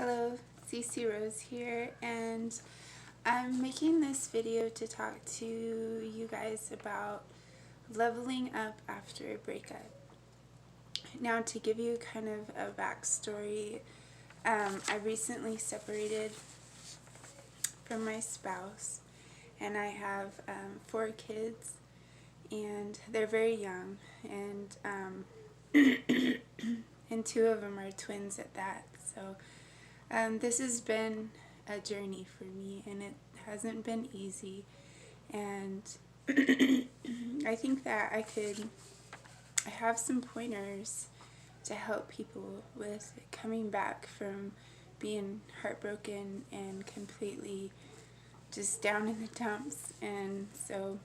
Hello, CC Rose here, and I'm making this video to talk to you guys about leveling up after a breakup. Now, to give you kind of a backstory, I recently separated from my spouse, and I have 4 kids, and they're very young, and and 2 of them are twins at that. So this has been a journey for me, and it hasn't been easy, and I think that I have some pointers to help people with coming back from being heartbroken and completely just down in the dumps. And so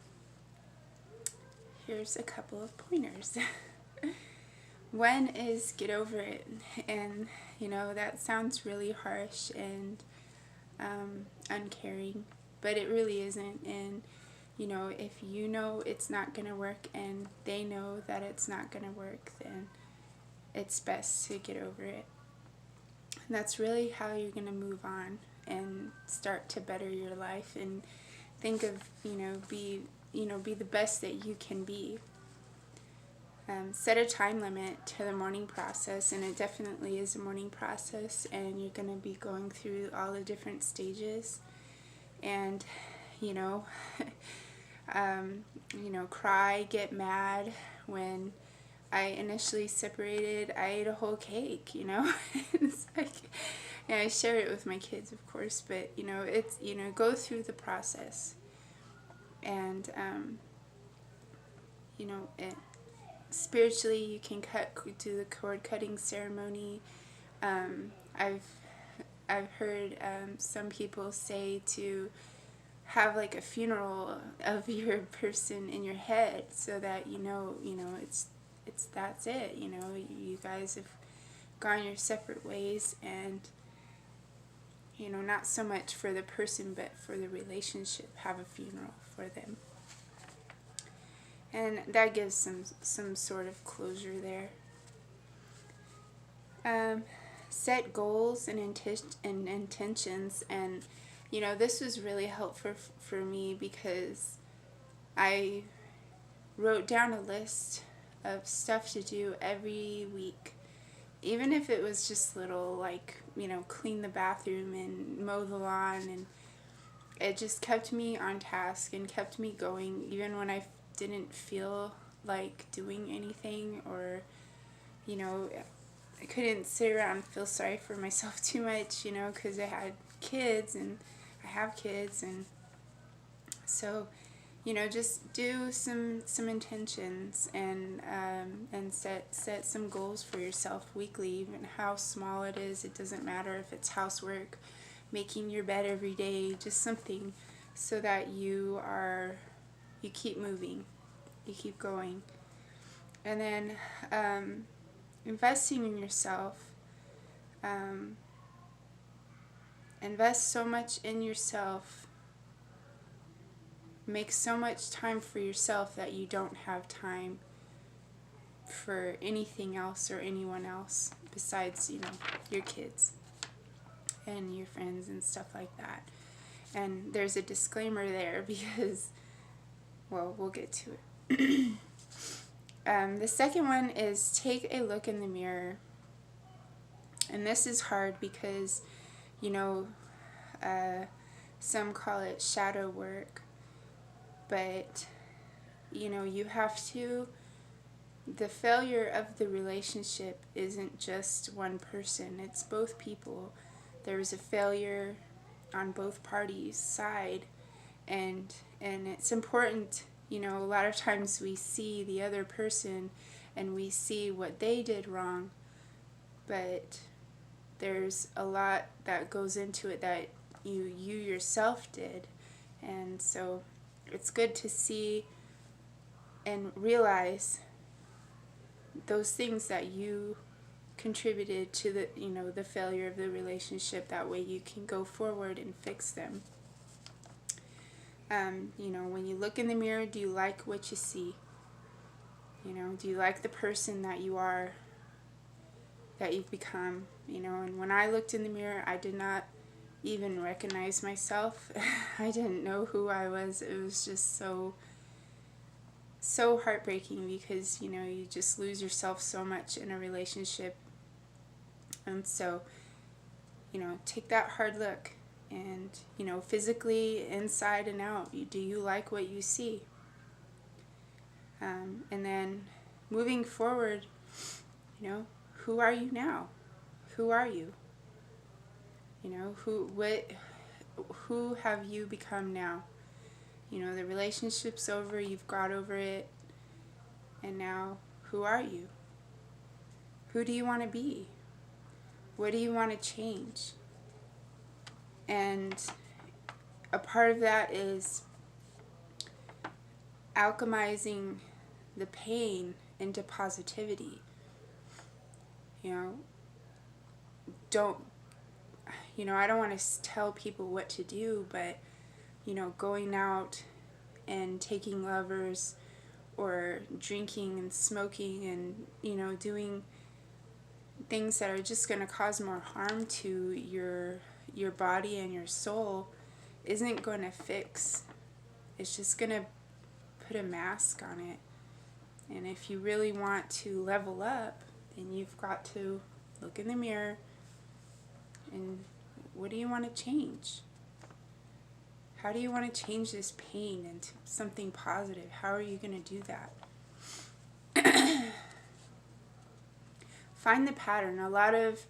here's a couple of pointers. One is get over it, and that sounds really harsh and uncaring, but it really isn't. And if you know it's not gonna work and they know that it's not gonna work, then it's best to get over it. And that's really how you're gonna move on and start to better your life and think of be the best that you can be. Set a time limit to the mourning process, and it definitely is a mourning process, and you're going to be going through all the different stages. And cry, get mad. When I initially separated, I ate a whole cake. It's like, I share it with my kids, of course, but it's go through the process, and spiritually, you can do the cord cutting ceremony. I've heard some people say to have like a funeral of your person in your head, so that that's it. You guys have gone your separate ways, and not so much for the person, but for the relationship. Have a funeral for them. And that gives some sort of closure there. Set goals and intentions, and this was really helpful for me, because I wrote down a list of stuff to do every week, even if it was just little, like clean the bathroom and mow the lawn, and it just kept me on task and kept me going, even when I didn't feel like doing anything, or I couldn't sit around and feel sorry for myself too much, because I had kids, and I have kids, and so just do some intentions, and set some goals for yourself weekly, even how small it is. It doesn't matter if it's housework, making your bed every day, just something, so that you keep moving, you keep going. And then investing in yourself. Invest so much in yourself. Make so much time for yourself that you don't have time for anything else or anyone else besides your kids and your friends and stuff like that. And there's a disclaimer there, because we'll get to it. The second one is take a look in the mirror. And this is hard because, some call it shadow work. But, you have to, the failure of the relationship isn't just one person, it's both people. There's a failure on both parties' side, and it's important. A lot of times we see the other person and we see what they did wrong, but there's a lot that goes into it that you yourself did. And so it's good to see and realize those things that you contributed to the failure of the relationship. That way you can go forward and fix them. When you look in the mirror, do you like what you see? Do you like the person that you are? that you've become, you know. And when I looked in the mirror, I did not even recognize myself. I didn't know who I was. It was just so heartbreaking, because, you know, you just lose yourself so much in a relationship. And so, you know, take that hard look, and, you know, physically, inside and out, do you like what you see? And then moving forward, you know, who are you now? Who are you? You know, who have you become now? You know, the relationship's over, you've got over it, and now who are you? Who do you want to be? What do you want to change? And a part of that is alchemizing the pain into positivity. You know, I don't want to tell people what to do, but, you know, going out and taking lovers, or drinking and smoking and, you know, doing things that are just going to cause more harm to your body and your soul isn't going to fix. It's just going to put a mask on it. And if you really want to level up, then you've got to look in the mirror and what do you want to change? How do you want to change this pain into something positive? How are you going to do that? Find the pattern. A lot of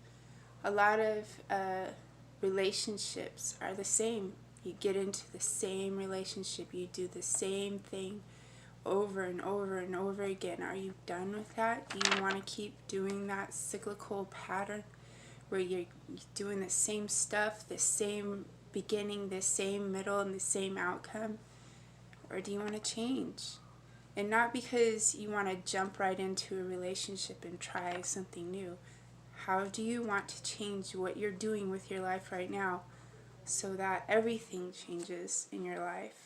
relationships are the same. You get into the same relationship. You do the same thing over and over and over again. Are you done with that? Do you want to keep doing that cyclical pattern where you're doing the same stuff, the same beginning, the same middle, and the same outcome? Or do you want to change? And not because you want to jump right into a relationship and try something new. How do you want to change what you're doing with your life right now so that everything changes in your life?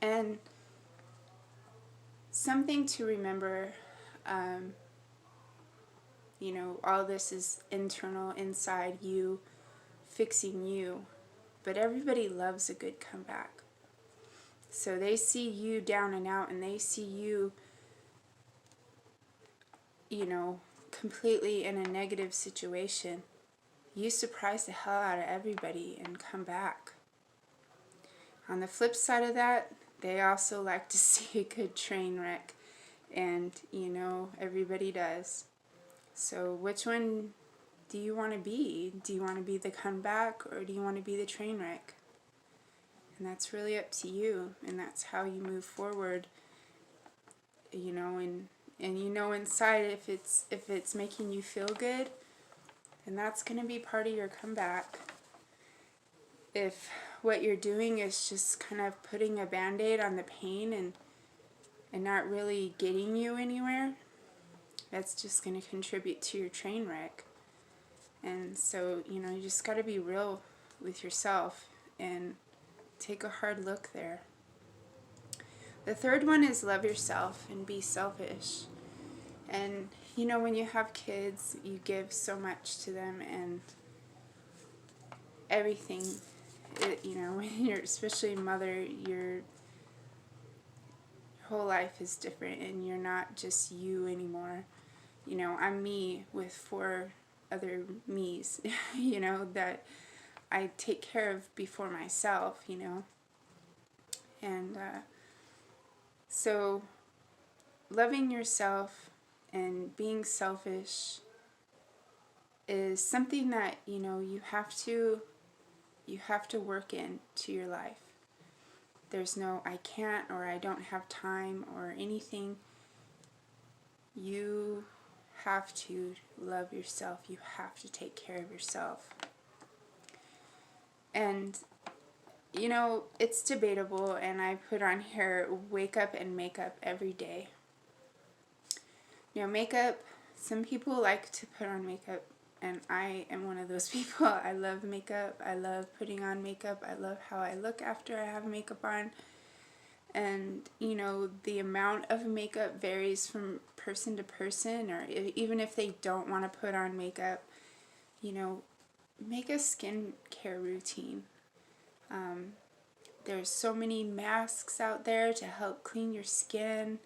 And something to remember, you know, all this is internal, inside you, fixing you. But everybody loves a good comeback. So they see you down and out, and they see you, you know, completely in a negative situation. You surprise the hell out of everybody and come back. On the flip side of that, they also like to see a good train wreck. And, you know, everybody does. So which one do you want to be? Do you want to be the comeback, or do you want to be the train wreck? And that's really up to you. And that's how you move forward. You know, and you know inside if it's making you feel good, and that's going to be part of your comeback. If what you're doing is just kind of putting a band-aid on the pain and not really getting you anywhere, that's just going to contribute to your train wreck. And so, you know, you just got to be real with yourself and take a hard look there. The third one is love yourself and be selfish. And, you know, when you have kids, you give so much to them, and everything, you know, when you're especially a mother, your whole life is different, and you're not just you anymore. You know, I'm me with 4 other me's, you know, that I take care of before myself, you know. And so loving yourself and being selfish is something that, you know, you have to work into your life. There's no I can't, or I don't have time, or anything. You have to love yourself. You have to take care of yourself. And, you know, it's debatable, and I put on here wake up and make up every day. You know, makeup, some people like to put on makeup, and I am one of those people. I love makeup. I love putting on makeup. I love how I look after I have makeup on. And, you know, the amount of makeup varies from person to person, or even if they don't want to put on makeup, you know, make a skincare routine. There's so many masks out there to help clean your skin.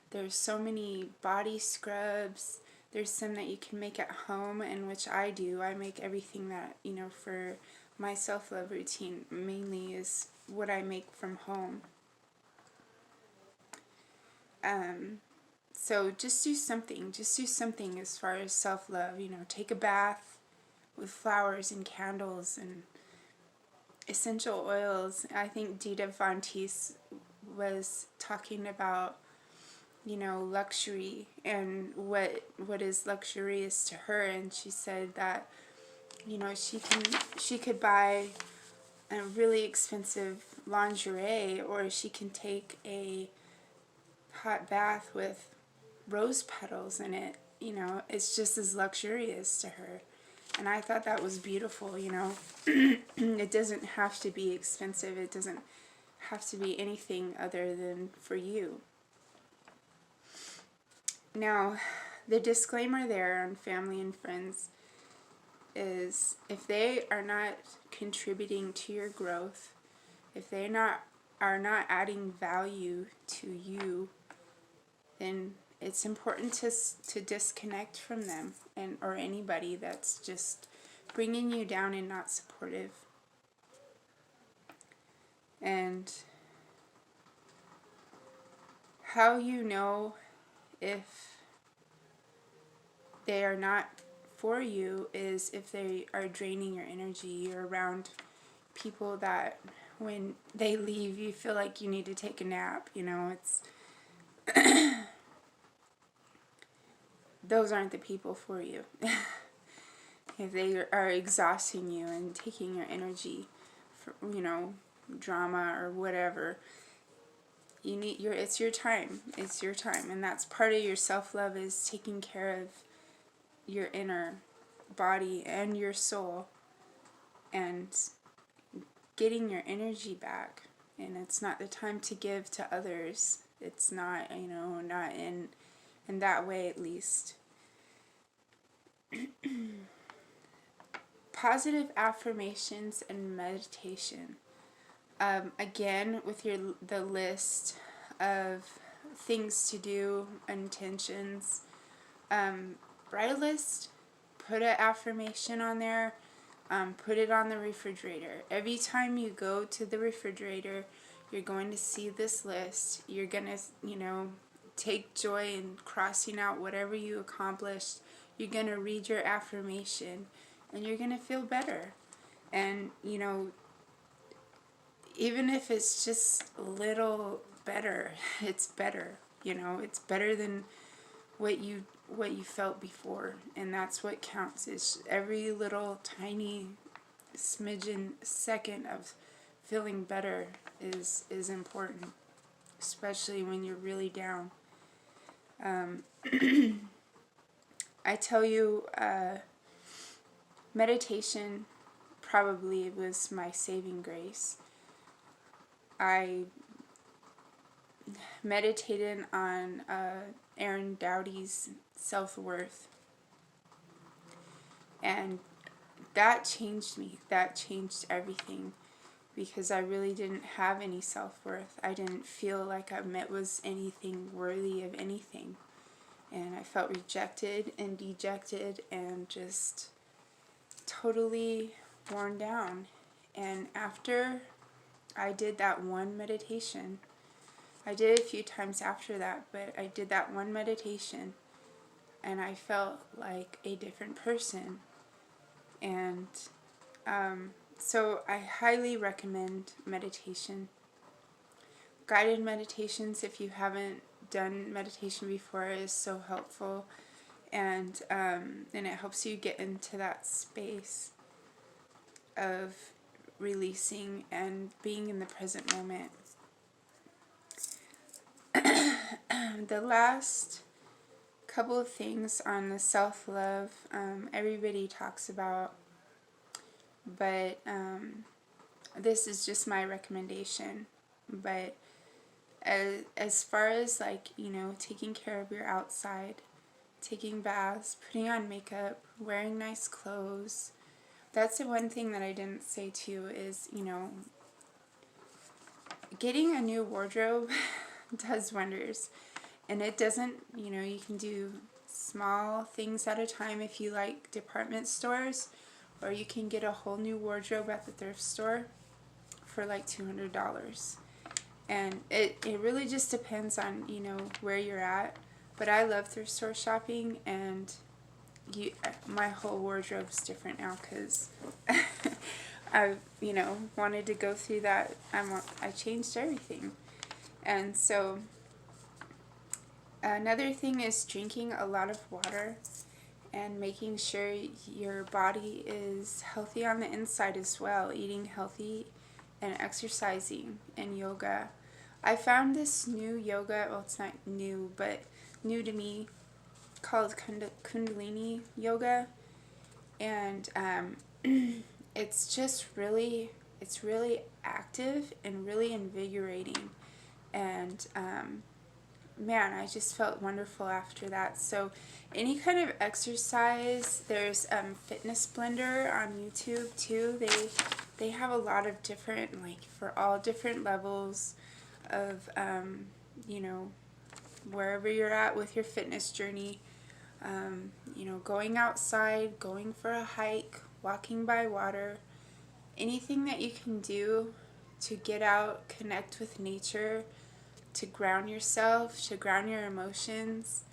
There's so many body scrubs. There's some that you can make at home, and which I do. I make everything that, you know, for my self-love routine mainly is what I make from home. So just do something. Just do something as far as self-love. You know, take a bath with flowers and candles and essential oils. I think Dita Von Teese was talking about, you know, luxury and what is luxurious to her, and she said that, you know, she could buy a really expensive lingerie, or she can take a hot bath with rose petals in it. You know, it's just as luxurious to her. And I thought that was beautiful, you know. It doesn't have to be expensive. It doesn't have to be anything other than for you. Now, the disclaimer there on family and friends is if they are not contributing to your growth, if they are not adding value to you, then it's important to disconnect from them, and or anybody that's just bringing you down and not supportive. And how you know if they are not for you is if they are draining your energy. You're around people that when they leave you feel like you need to take a nap. You know, it's those aren't the people for you. If they are exhausting you and taking your energy for, you know, drama or whatever, it's your time. It's your time. And that's part of your self-love, is taking care of your inner body and your soul and getting your energy back. And it's not the time to give to others. It's not, you know, not in that way at least. Positive affirmations and meditation. Again, with the list of things to do, intentions, write a list, put an affirmation on there, put it on the refrigerator. Every time you go to the refrigerator, you're going to see this list. You're going to, you know, take joy in crossing out whatever you accomplished. You're going to read your affirmation, and you're going to feel better. And, you know, even if it's just a little better, it's better. You know, it's better than what you felt before. And that's what counts, is every little tiny smidgen second of feeling better is important, especially when you're really down. I tell you, meditation probably was my saving grace. I meditated on Aaron Doughty's self-worth, and that changed me. That changed everything, because I really didn't have any self-worth. I didn't feel like I was anything worthy of anything. And I felt rejected and dejected and just totally worn down. And after I did that one meditation, I did it a few times after that, but I did that one meditation and I felt like a different person. And so I highly recommend meditation. Guided meditations, if you haven't done meditation before, is so helpful, and it helps you get into that space of releasing and being in the present moment. The last couple of things on the self-love, everybody talks about, but this is just my recommendation. But as far as like, you know, taking care of your outside, taking baths, putting on makeup, wearing nice clothes. That's the one thing that I didn't say too is, you know, getting a new wardrobe does wonders. And it doesn't, you know, you can do small things at a time if you like department stores, or you can get a whole new wardrobe at the thrift store for like $200. And it really just depends on, you know, where you're at. But I love thrift store shopping, and my whole wardrobe's different now because I, you know, wanted to go through that. I changed everything. And so another thing is drinking a lot of water and making sure your body is healthy on the inside as well. Eating healthy and exercising and yoga. I found this new yoga, well, it's not new, but new to me, called Kundalini yoga. And it's just really, it's really active and really invigorating. And man, I just felt wonderful after that. So any kind of exercise, there's Fitness Blender on YouTube too. They have a lot of different, like, for all different levels of, you know, wherever you're at with your fitness journey. You know, going outside, going for a hike, walking by water, anything that you can do to get out, connect with nature, to ground yourself, to ground your emotions.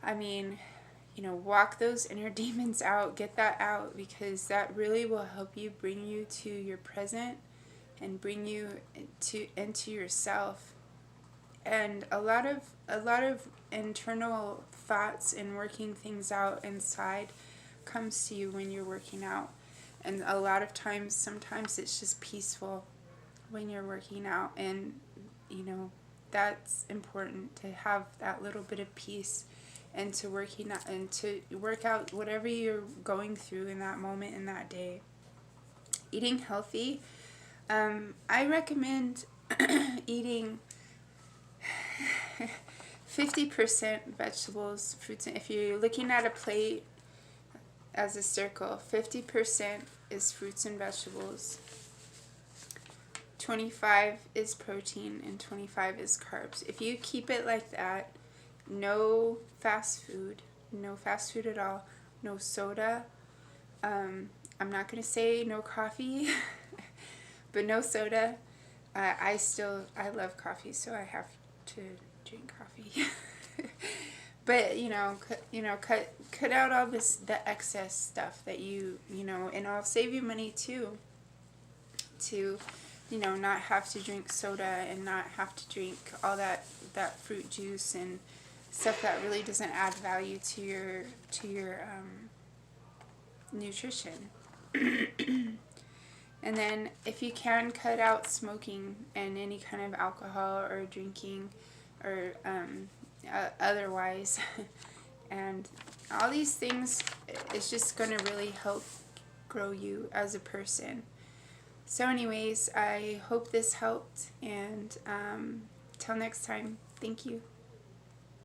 I mean, you know, walk those inner demons out, get that out, because that really will help you bring you to your present and bring you into yourself. And a lot of internal thoughts and working things out inside comes to you when you're working out. And a lot of times, sometimes it's just peaceful when you're working out. And, you know, that's important, to have that little bit of peace and to work out whatever you're going through in that moment, in that day. Eating healthy. I recommend eating 50% vegetables, fruits, and if you're looking at a plate as a circle, 50% is fruits and vegetables, 25 is protein, and 25 is carbs. If you keep it like that, no fast food at all, no soda. I'm not going to say no coffee, but no soda. I love coffee, so I have to drink coffee. But cut out all the excess stuff that you know, and it'll save you money too, to, you know, not have to drink soda and not have to drink all that fruit juice and stuff that really doesn't add value to your nutrition. And then if you can, cut out smoking and any kind of alcohol or drinking or otherwise. And all these things is just going to really help grow you as a person. So anyways, I hope this helped, and till next time, thank you.